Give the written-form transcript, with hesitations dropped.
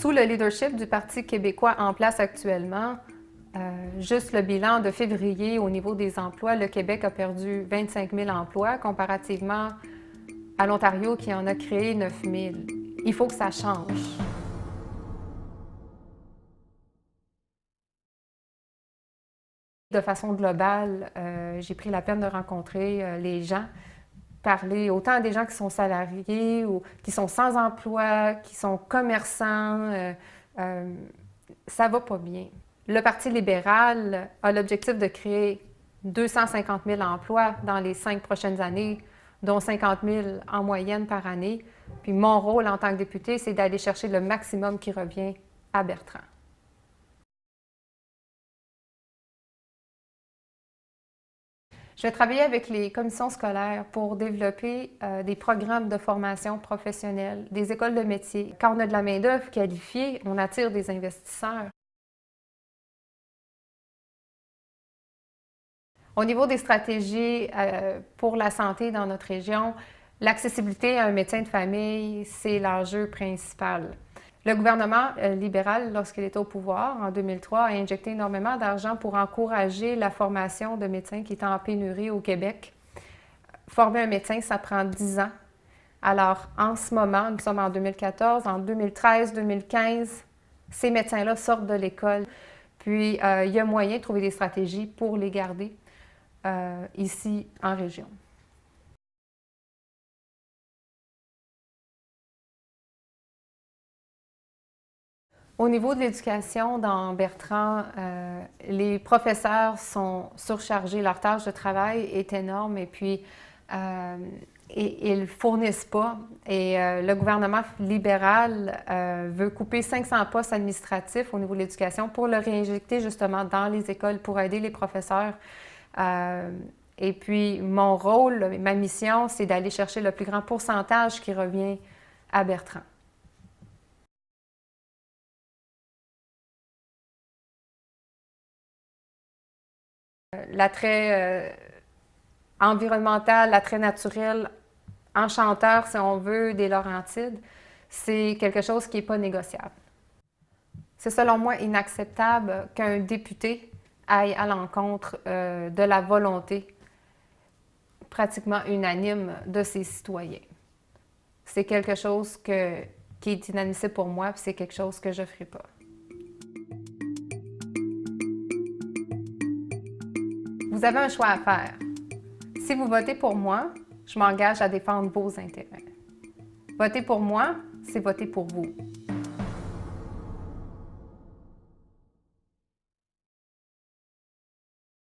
Sous le leadership du Parti québécois en place actuellement, juste le bilan de février au niveau des emplois, le Québec a perdu 25 000 emplois comparativement à l'Ontario qui en a créé 9 000. Il faut que ça change. De façon globale, j'ai pris la peine de rencontrer les gens, parler autant des gens qui sont salariés ou qui sont sans emploi, qui sont commerçants. Ça va pas bien. Le Parti libéral a l'objectif de créer 250 000 emplois dans les 5 prochaines années, dont 50 000 en moyenne par année. Puis mon rôle en tant que député, c'est d'aller chercher le maximum qui revient à Bertrand. Je vais travailler avec les commissions scolaires pour développer des programmes de formation professionnelle, des écoles de métiers. Quand on a de la main-d'œuvre qualifiée, on attire des investisseurs. Au niveau des stratégies pour la santé dans notre région, l'accessibilité à un médecin de famille, c'est l'enjeu principal. Le gouvernement libéral, lorsqu'il était au pouvoir, en 2003, a injecté énormément d'argent pour encourager la formation de médecins qui étaient en pénurie au Québec. Former un médecin, ça prend 10 ans. Alors, en ce moment, nous sommes en 2014, en 2013, 2015, ces médecins-là sortent de l'école. Puis, il y a moyen de trouver des stratégies pour les garder ici en région. Au niveau de l'éducation, dans Bertrand, les professeurs sont surchargés, leur tâche de travail est énorme et puis ils ne fournissent pas. Et le gouvernement libéral veut couper 500 postes administratifs au niveau de l'éducation pour le réinjecter justement dans les écoles pour aider les professeurs. Et puis mon rôle, ma mission, c'est d'aller chercher le plus grand pourcentage qui revient à Bertrand. L'attrait environnemental, l'attrait naturel, enchanteur, si on veut, des Laurentides, c'est quelque chose qui n'est pas négociable. C'est selon moi inacceptable qu'un député aille à l'encontre de la volonté pratiquement unanime de ses citoyens. C'est quelque chose qui est inadmissible pour moi, puis c'est quelque chose que je ne ferai pas. Vous avez un choix à faire. Si vous votez pour moi, je m'engage à défendre vos intérêts. Voter pour moi, c'est voter pour vous.